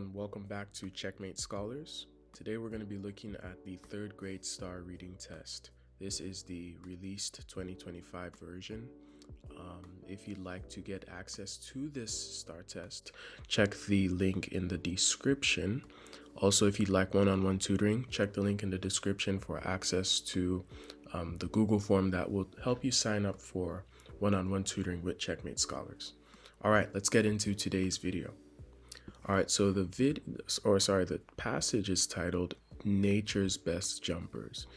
everyone, welcome back to Checkmate Scholars. Today we're going to be looking at the third grade STAAR reading test. This is the released 2025 version. If you'd like to get access to this STAAR test, check the link in the description. Also, if you'd like one-on-one tutoring, check the link in the description for access to the Google form that will help you sign up for one-on-one tutoring with Checkmate Scholars. All right, let's get into today's video. All right, so the passage is titled Nature's Best Jumpers.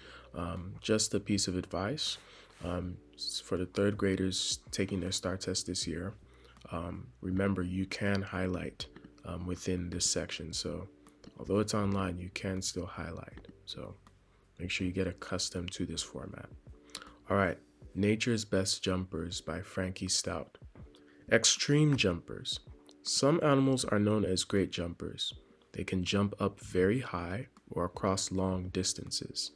Just a piece of advice for the third graders taking their STAAR test this year. Remember, you can highlight within this section. So although it's online, you can still highlight. So make sure you get accustomed to this format. All right, Nature's Best Jumpers by Frankie Stout. Extreme jumpers. Some animals are known as great jumpers. They can jump up very high or across long distances.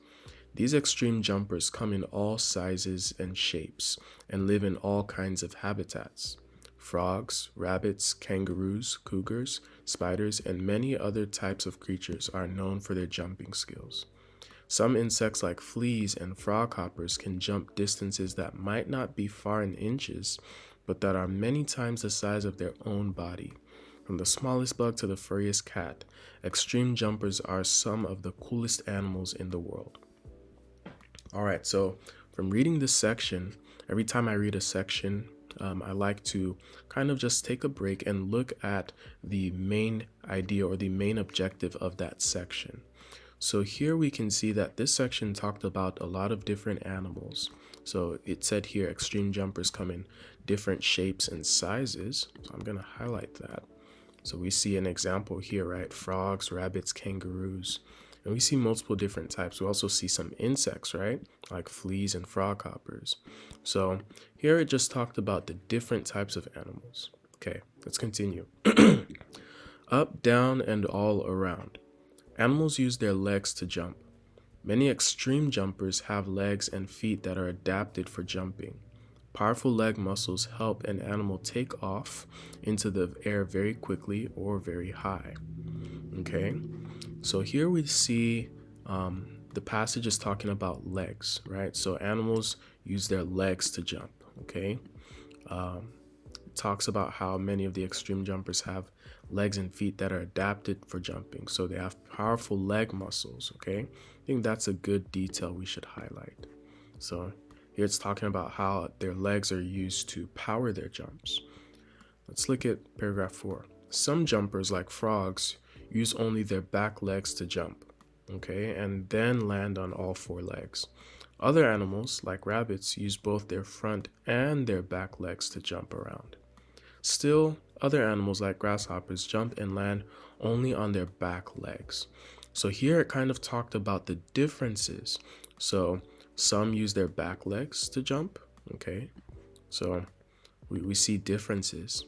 These extreme jumpers come in all sizes and shapes and live in all kinds of habitats. Frogs, rabbits, kangaroos, cougars, spiders, and many other types of creatures are known for their jumping skills. Some insects like fleas and froghoppers can jump distances that might not be far in inches, but that are many times the size of their own body. From the smallest bug to the furriest cat, extreme jumpers are some of the coolest animals in the world. All right, so from reading this section, every time I read a section, I like to kind of just take a break and look at the main idea or the main objective of that section. So here we can see that this section talked about a lot of different animals. So it said here extreme jumpers come in different shapes and sizes. So I'm going to highlight that. So we see an example here, right? Frogs, rabbits, kangaroos. And we see multiple different types. We also see some insects, right? Like fleas and froghoppers. So here it just talked about the different types of animals. Okay, let's continue. Up, down, and all around. Animals use their legs to jump. Many extreme jumpers have legs and feet that are adapted for jumping. Powerful leg muscles help an animal take off into the air very quickly or very high. Okay, so here we see the passage is talking about legs, right? So animals use their legs to jump. Okay, it talks about how many of the extreme jumpers have legs and feet that are adapted for jumping. So they have powerful leg muscles. Okay, I think that's a good detail we should highlight. So here it's talking about how their legs are used to power their jumps. Let's look at paragraph 4. Some jumpers, like frogs, use only their back legs to jump, okay, and then land on all four legs. Other animals, like rabbits, use both their front and their back legs to jump around. Still, other animals, like grasshoppers, jump and land only on their back legs. So here it kind of talked about the differences. So some use their back legs to jump, okay? So we see differences.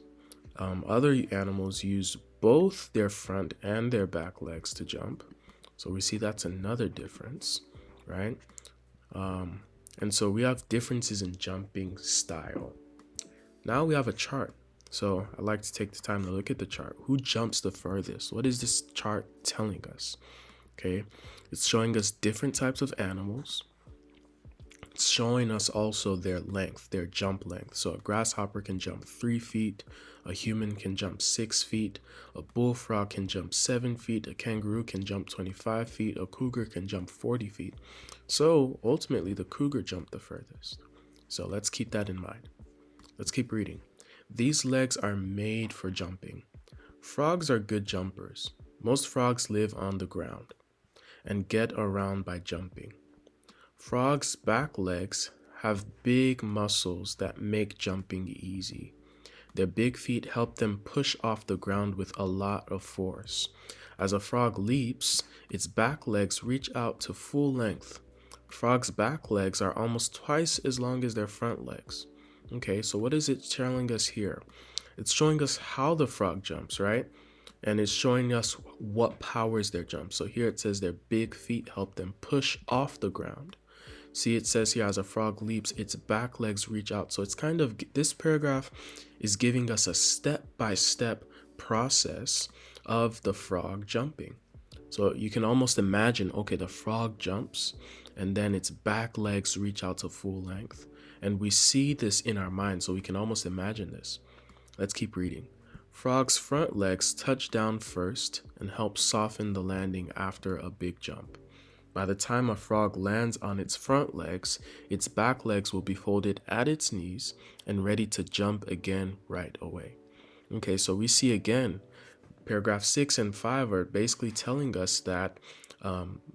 Other animals use both their front and their back legs to jump. So we see that's another difference, right? And so we have differences in jumping style. Now we have a chart. So I like to take the time to look at the chart. Who jumps the furthest? What is this chart telling us? Okay, it's showing us different types of animals. It's showing us also their length, their jump length. So a grasshopper can jump 3 feet, a human can jump 6 feet, a bullfrog can jump 7 feet, a kangaroo can jump 25 feet, a cougar can jump 40 feet. So ultimately the cougar jumped the furthest. So let's keep that in mind. Let's keep reading. These legs are made for jumping. Frogs are good jumpers. Most frogs live on the ground and get around by jumping. Frogs' back legs have big muscles that make jumping easy. Their big feet help them push off the ground with a lot of force. As a frog leaps, its back legs reach out to full length. Frogs' back legs are almost twice as long as their front legs. Okay, so what is it telling us here? It's showing us how the frog jumps, right? And it's showing us what powers their jump. So here it says their big feet help them push off the ground. See, it says here, as a frog leaps, its back legs reach out. So it's kind of, this paragraph is giving us a step-by-step process of the frog jumping. So you can almost imagine, okay, the frog jumps and then its back legs reach out to full length. And we see this in our mind, so we can almost imagine this. Let's keep reading. Frog's front legs touch down first and help soften the landing after a big jump. By the time a frog lands on its front legs, its back legs will be folded at its knees and ready to jump again right away. Okay, so we see again, paragraph 6 and 5 are basically telling us that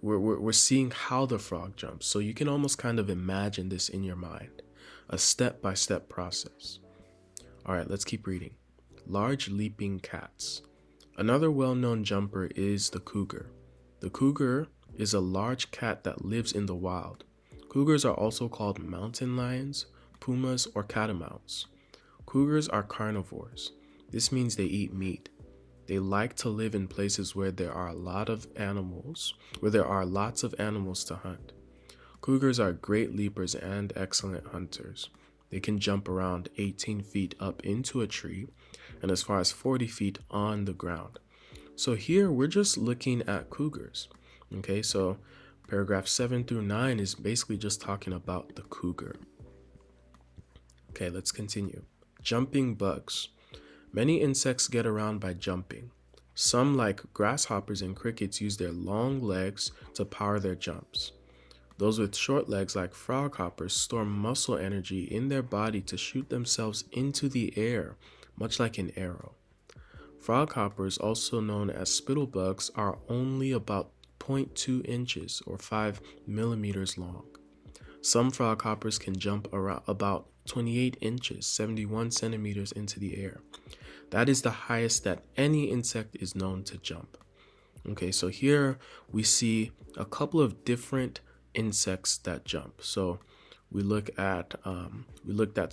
we're seeing how the frog jumps. So you can almost kind of imagine this in your mind, a step-by-step process. All right, let's keep reading. Large leaping cats. Another well-known jumper is the cougar. The cougar is a large cat that lives in the wild. Cougars are also called mountain lions, pumas, or catamounts. Cougars are carnivores. This means they eat meat. They like to live in places where there are lots of animals to hunt. Cougars are great leapers and excellent hunters. They can jump around 18 feet up into a tree and as far as 40 feet on the ground. So here we're just looking at cougars. Okay, so paragraph 7 through 9 is basically just talking about the cougar. Okay, let's continue. Jumping bugs. Many insects get around by jumping. Some, like grasshoppers and crickets, use their long legs to power their jumps. Those with short legs, like froghoppers, store muscle energy in their body to shoot themselves into the air, much like an arrow. Froghoppers, also known as spittlebugs, are only about 0.2 inches or 5 millimeters long. Some froghoppers can jump around about 28 inches, 71 centimeters into the air. That is the highest that any insect is known to jump. Okay, so here we see a couple of different insects that jump. So we looked at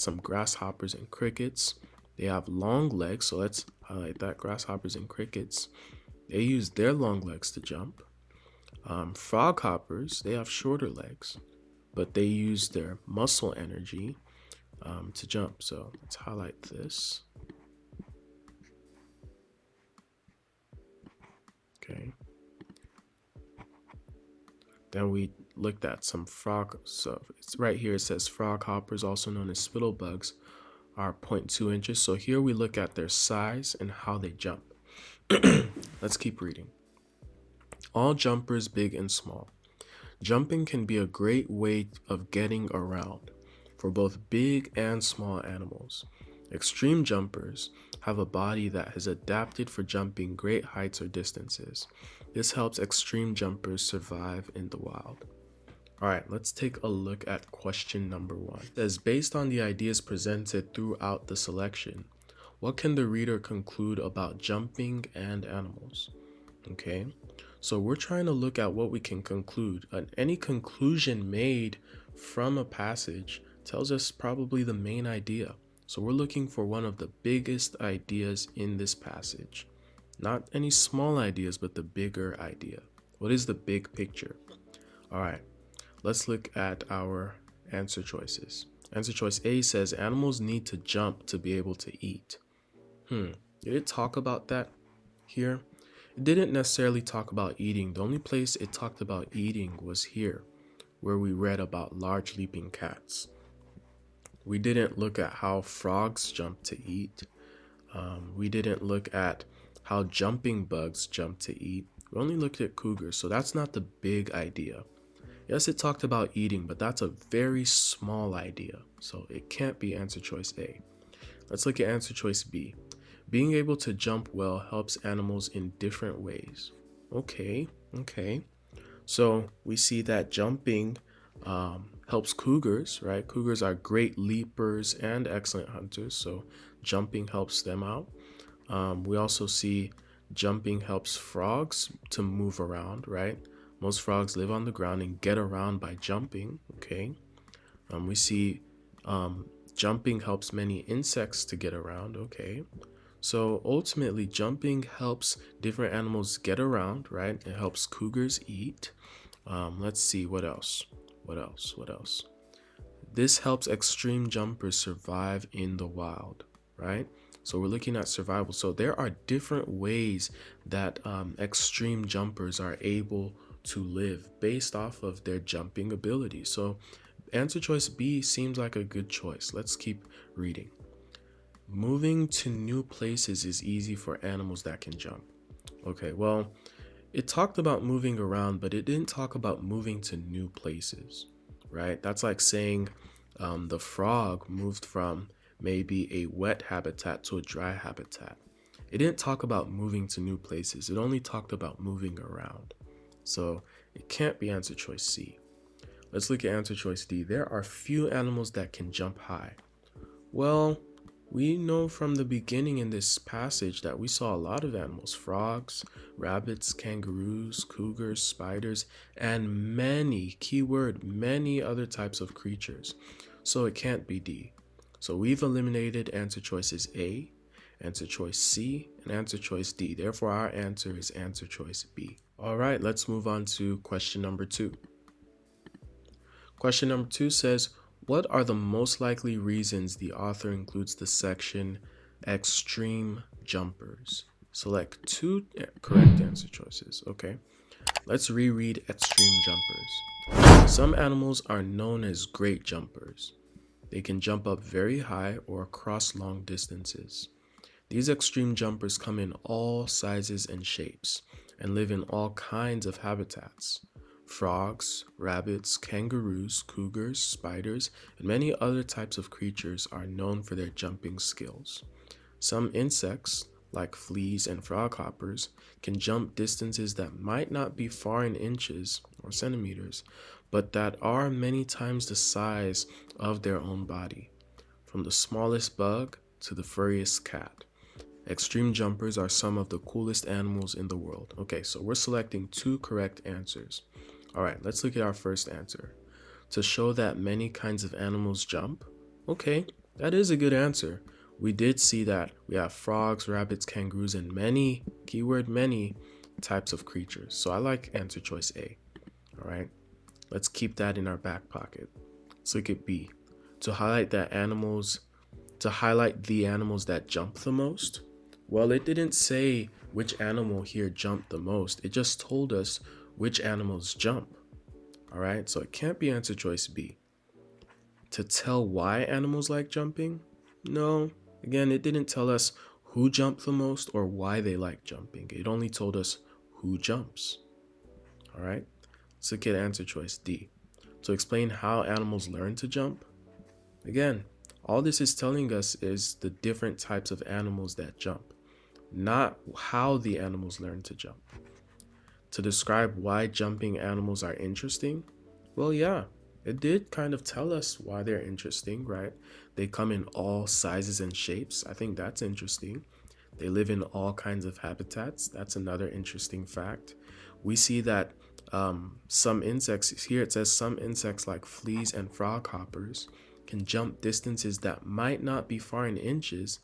some grasshoppers and crickets. They have long legs, so let's highlight that. Grasshoppers and crickets, they use their long legs to jump. Froghoppers, they have shorter legs, but they use their muscle energy to jump. So let's highlight this. Okay. Then we looked at some so it's right here. It says froghoppers, also known as spittlebugs, are 0.2 inches. So here we look at their size and how they jump. Let's keep reading. All jumpers, big and small. Jumping can be a great way of getting around for both big and small animals. Extreme jumpers have a body that has adapted for jumping great heights or distances. This helps extreme jumpers survive in the wild. All right, let's take a look at question number 1. It says, based on the ideas presented throughout the selection, what can the reader conclude about jumping and animals? Okay, so we're trying to look at what we can conclude. And any conclusion made from a passage tells us probably the main idea. So we're looking for one of the biggest ideas in this passage. Not any small ideas, but the bigger idea. What is the big picture? All right, let's look at our answer choices. Answer choice A says animals need to jump to be able to eat. Did it talk about that here? It didn't necessarily talk about eating. The only place it talked about eating was here, where we read about large leaping cats. We didn't look at how frogs jump to eat. We didn't look at how jumping bugs jump to eat. We only looked at cougars, so that's not the big idea. Yes, it talked about eating, but that's a very small idea, so it can't be answer choice A. Let's look at answer choice B. Being able to jump well helps animals in different ways. Okay. So we see that jumping helps cougars, right? Cougars are great leapers and excellent hunters, so jumping helps them out. We also see jumping helps frogs to move around, right? Most frogs live on the ground and get around by jumping, okay? We see jumping helps many insects to get around, okay? So ultimately, jumping helps different animals get around, right? It helps cougars eat. Let's see, what else? This helps extreme jumpers survive in the wild, right? So we're looking at survival. So there are different ways that extreme jumpers are able to live based off of their jumping ability. So answer choice B seems like a good choice. Let's keep reading. Moving to new places is easy for animals that can jump. Okay, well, it talked about moving around, but it didn't talk about moving to new places, right? That's like saying the frog moved from maybe a wet habitat to a dry habitat. It didn't talk about moving to new places. It only talked about moving around. So it can't be answer choice C. Let's look at answer choice D. There are few animals that can jump high. Well, we know from the beginning in this passage that we saw a lot of animals: frogs, rabbits, kangaroos, cougars, spiders, and many, keyword, many other types of creatures. So it can't be D. So we've eliminated answer choices A, answer choice C, and answer choice D. Therefore, our answer is answer choice B. All right, let's move on to question number 2. Question number 2 says, what are the most likely reasons the author includes the section extreme jumpers? Select 2 correct answer choices. Okay, let's reread extreme jumpers. Some animals are known as great jumpers. They can jump up very high or across long distances. These extreme jumpers come in all sizes and shapes and live in all kinds of habitats. Frogs, rabbits, kangaroos, cougars, spiders, and many other types of creatures are known for their jumping skills. Some insects, like fleas and froghoppers, can jump distances that might not be far in inches or centimeters, but that are many times the size of their own body. From the smallest bug to the furriest cat, extreme jumpers are some of the coolest animals in the world. Okay, so we're selecting 2 correct answers. All right, let's look at our first answer. To show that many kinds of animals jump. Okay, that is a good answer. We did see that we have frogs, rabbits, kangaroos, and many, keyword many, types of creatures. So I like answer choice A. All right, let's keep that in our back pocket. Let's look at B. To highlight the animals that jump the most. Well, it didn't say which animal here jumped the most. It just told us which animals jump. All right, so it can't be answer choice B. To tell why animals like jumping? No, again, it didn't tell us who jumped the most or why they like jumping. It only told us who jumps. All right, let's look at answer choice D. To explain how animals learn to jump. Again, all this is telling us is the different types of animals that jump, not how the animals learn to jump. To describe why jumping animals are interesting? Well, yeah, it did kind of tell us why they're interesting, right? They come in all sizes and shapes. I think that's interesting. They live in all kinds of habitats. That's another interesting fact. We see that some insects, here it says some insects like fleas and froghoppers can jump distances that might not be far in inches,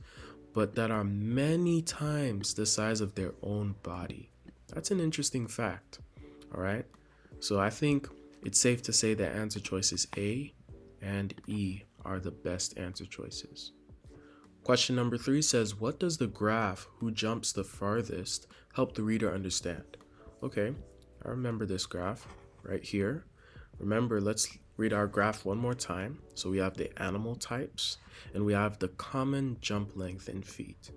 but that are many times the size of their own body. That's an interesting fact. All right, so I think it's safe to say that answer choices A and E are the best answer choices. Question number 3 says, what does the graph who jumps the farthest help the reader understand? Okay, I remember this graph right here. Remember, let's read our graph one more time. So we have the animal types and we have the common jump length in feet.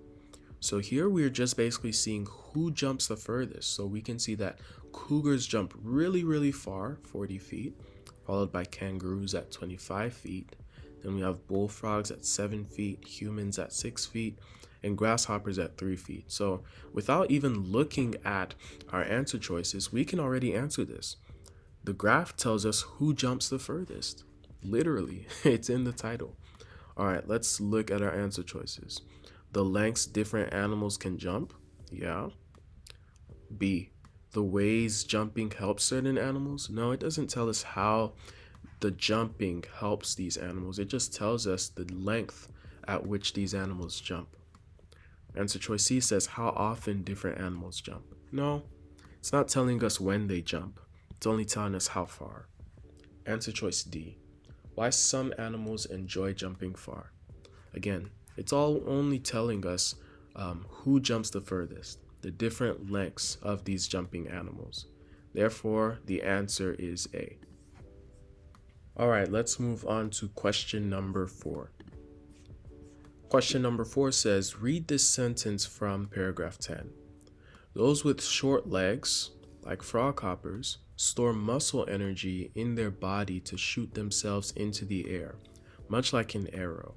So here we're just basically seeing who jumps the furthest. So we can see that cougars jump really, really far, 40 feet, followed by kangaroos at 25 feet. Then we have bullfrogs at 7 feet, humans at 6 feet, and grasshoppers at 3 feet. So without even looking at our answer choices, we can already answer this. The graph tells us who jumps the furthest. Literally, it's in the title. All right, let's look at our answer choices. The lengths different animals can jump. Yeah. B. The ways jumping helps certain animals. No, it doesn't tell us how the jumping helps these animals. It just tells us the length at which these animals jump. Answer choice C says how often different animals jump. No, it's not telling us when they jump. It's only telling us how far. Answer choice D. Why some animals enjoy jumping far. Again, It's all only telling us who jumps the furthest, the different lengths of these jumping animals. Therefore, the answer is A. All right, let's move on to question number 4. Question number 4 says, read this sentence from paragraph 10. Those with short legs, like froghoppers, store muscle energy in their body to shoot themselves into the air, much like an arrow.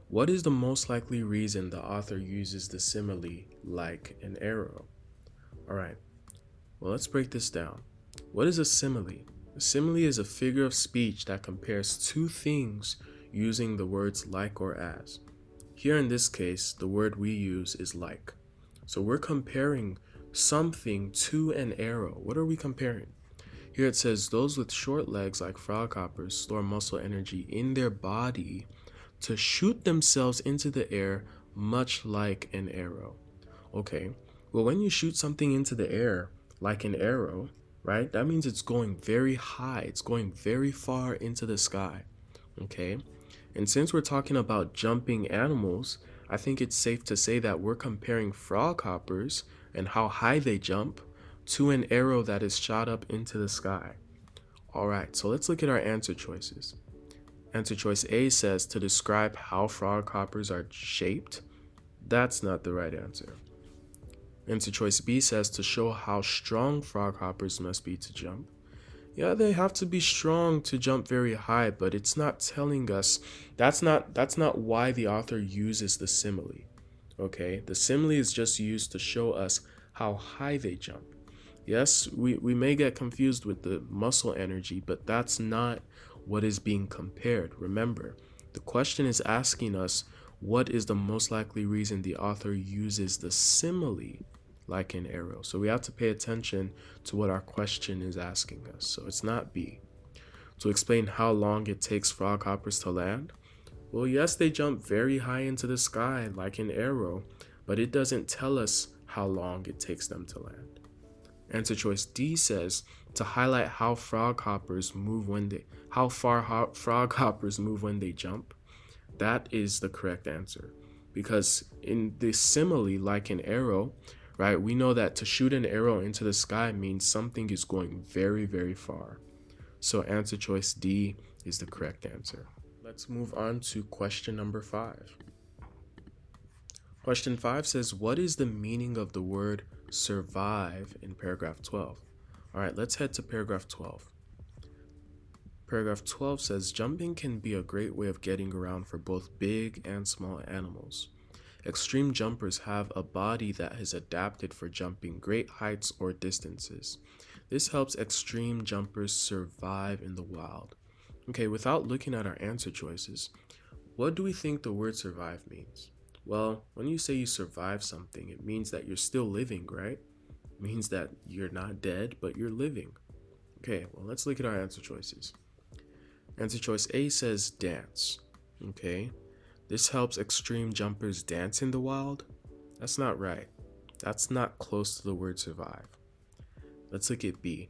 What is the most likely reason the author uses the simile like an arrow? All right, well, let's break this down. What is a simile? A simile is a figure of speech that compares two things using the words like or as. Here in this case, the word we use is like. So we're comparing something to an arrow. What are we comparing? Here it says, those with short legs like froghoppers store muscle energy in their body to shoot themselves into the air, much like an arrow. Okay, well, when you shoot something into the air like an arrow, right, that means it's going very high. It's going very far into the sky. Okay, and since we're talking about jumping animals, I think it's safe to say that we're comparing froghoppers and how high they jump to an arrow that is shot up into the sky. All right, so let's look at our answer choices. Answer choice A says to describe how froghoppers are shaped. That's not the right answer. Answer choice B says to show how strong froghoppers must be to jump. Yeah, they have to be strong to jump very high, but it's not telling us, that's not why the author uses the simile. Okay, the simile is just used to show us how high they jump. Yes, we may get confused with the muscle energy, but that's not what is being compared. Remember, the question is asking us what is the most likely reason the author uses the simile like an arrow. So we have to pay attention to what our question is asking us. So it's not B. To explain how long it takes froghoppers to land, well, yes, they jump very high into the sky like an arrow, but it doesn't tell us how long it takes them to land. Answer choice D says to highlight how far froghoppers move when they jump. That is the correct answer, because in the simile like an arrow, right, we know that to shoot an arrow into the sky means something is going very, very far. So answer choice D is the correct answer. Let's move on to question number 5. Question 5 says, what is the meaning of the word survive in paragraph 12? All right, let's head to paragraph 12. Paragraph 12 says, jumping can be a great way of getting around for both big and small animals. Extreme jumpers have a body that is adapted for jumping great heights or distances. This helps extreme jumpers survive in the wild. Okay, without looking at our answer choices, what do we think the word survive means? Well, when you say you survive something, it means that you're still living, right? It means that you're not dead, but you're living. Okay, well, let's look at our answer choices. Answer choice A says dance. Okay, this helps extreme jumpers dance in the wild. That's not right. That's not close to the word survive. Let's look at B.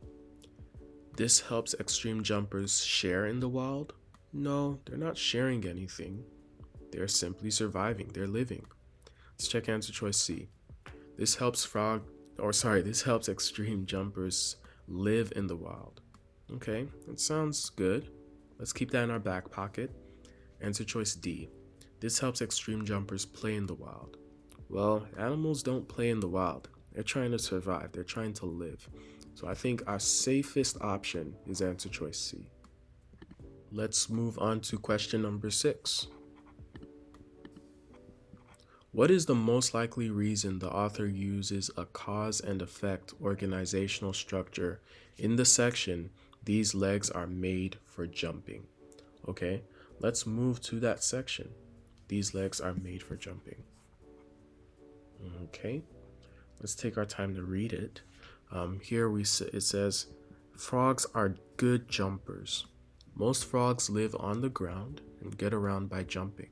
This helps extreme jumpers share in the wild. No, they're not sharing anything. They're simply surviving. They're living. Let's check answer choice C. This helps extreme jumpers live in the wild. Okay, that sounds good. Let's keep that in our back pocket. Answer choice D. This helps extreme jumpers play in the wild. Well, animals don't play in the wild. They're trying to survive. They're trying to live. So I think our safest option is answer choice C. Let's move on to question number 6. What is the most likely reason the author uses a cause and effect organizational structure in the section, these legs are made for jumping? Okay, let's move to that section. These legs are made for jumping. Okay, let's take our time to read it. Here it says, frogs are good jumpers. Most frogs live on the ground and get around by jumping.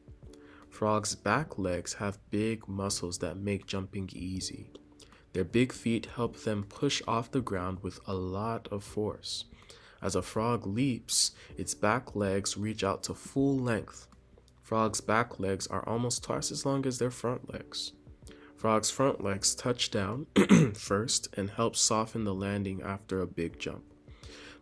Frogs' back legs have big muscles that make jumping easy. Their big feet help them push off the ground with a lot of force. As a frog leaps, its back legs reach out to full length. Frogs' back legs are almost twice as long as their front legs. Frogs' front legs touch down first and help soften the landing after a big jump.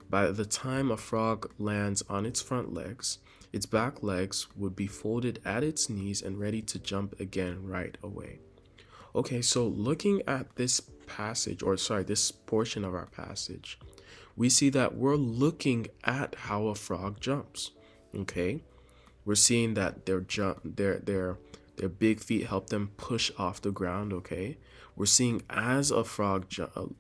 By the time a frog lands on its front legs, its back legs would be folded at its knees and ready to jump again right away. Okay, so looking at this passage, this portion of our passage, we see that we're looking at how a frog jumps. Okay, we're seeing that their big feet help them push off the ground. Okay, we're seeing as a frog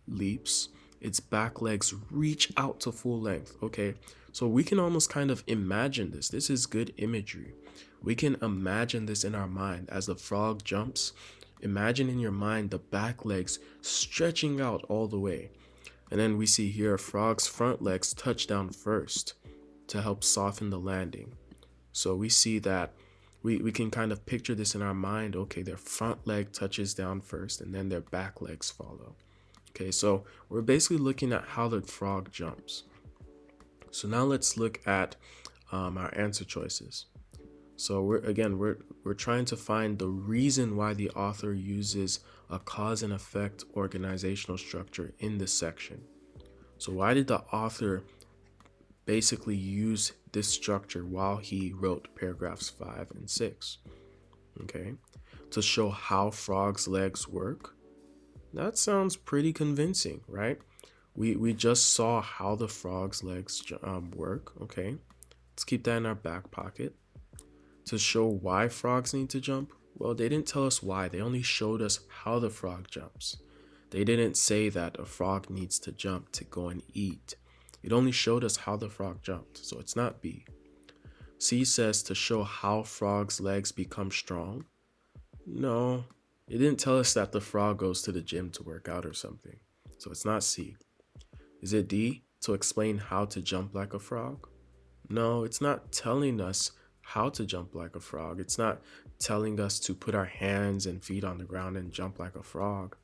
leaps, its back legs reach out to full length. Okay, so we can almost kind of imagine this. This is good imagery. We can imagine this in our mind as the frog jumps. Imagine in your mind the back legs stretching out all the way. And then we see here frog's front legs touch down first to help soften the landing. So we see that we can kind of picture this in our mind. Okay, their front leg touches down first and then their back legs follow. Okay, so we're basically looking at how the frog jumps. So now let's look at our answer choices. So we're trying to find the reason why the author uses a cause and effect organizational structure in this section. So why did the author basically use this structure while he wrote paragraphs 5 and 6? Okay, to show how frogs' legs work. That sounds pretty convincing, right? We just saw how the frog's legs work. Okay, let's keep that in our back pocket. To show why frogs need to jump, well, they didn't tell us why. They only showed us how the frog jumps. They didn't say that a frog needs to jump to go and eat. It only showed us how the frog jumped, so it's not B. C says to show how frogs' legs become strong. No, it didn't tell us that the frog goes to the gym to work out or something, so it's not C. Is it D, to explain how to jump like a frog? No, it's not telling us how to jump like a frog. It's not telling us to put our hands and feet on the ground and jump like a frog.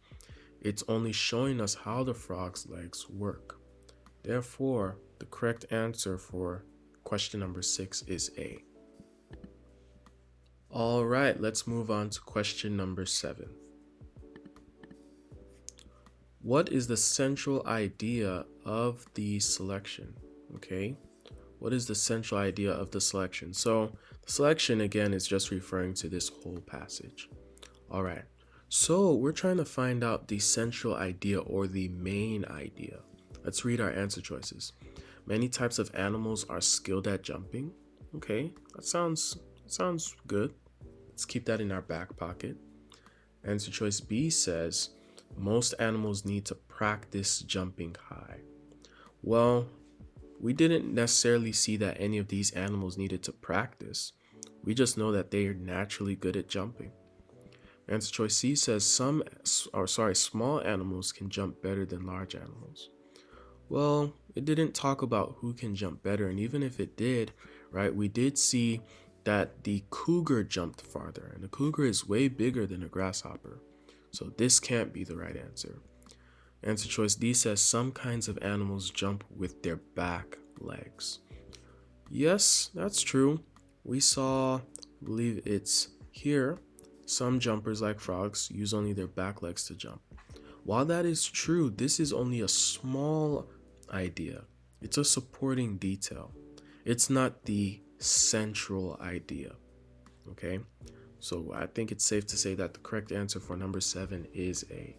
It's only showing us how the frog's legs work. Therefore, the correct answer for question number 6 is A. All right, let's move on to question number 7. What is the central idea of the selection? Okay. What is the central idea of the selection? So the selection, again, is just referring to this whole passage. All right, so we're trying to find out the central idea or the main idea. Let's read our answer choices. Many types of animals are skilled at jumping. Okay, that sounds good. Let's keep that in our back pocket. Answer choice B says, most animals need to practice jumping high. Well, we didn't necessarily see that any of these animals needed to practice. We just know that they are naturally good at jumping. Answer choice C says small animals can jump better than large animals. Well, it didn't talk about who can jump better, and even if it did, right, we did see that the cougar jumped farther, and the cougar is way bigger than a grasshopper. So this can't be the right answer. Answer choice D says some kinds of animals jump with their back legs. Yes, that's true. We saw, I believe it's here, some jumpers like frogs use only their back legs to jump. While that is true, this is only a small idea. It's a supporting detail. It's not the central idea. Okay? So I think it's safe to say that the correct answer for number 7 is A.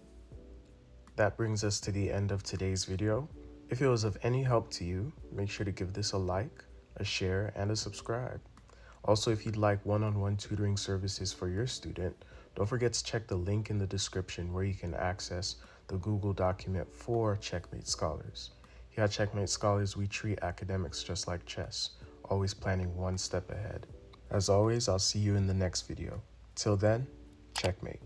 That brings us to the end of today's video. If it was of any help to you, make sure to give this a like, a share, and a subscribe. Also, if you'd like one-on-one tutoring services for your student, don't forget to check the link in the description where you can access the Google document for Checkmate Scholars. Here at Checkmate Scholars, we treat academics just like chess, always planning one step ahead. As always, I'll see you in the next video. Till then, checkmate.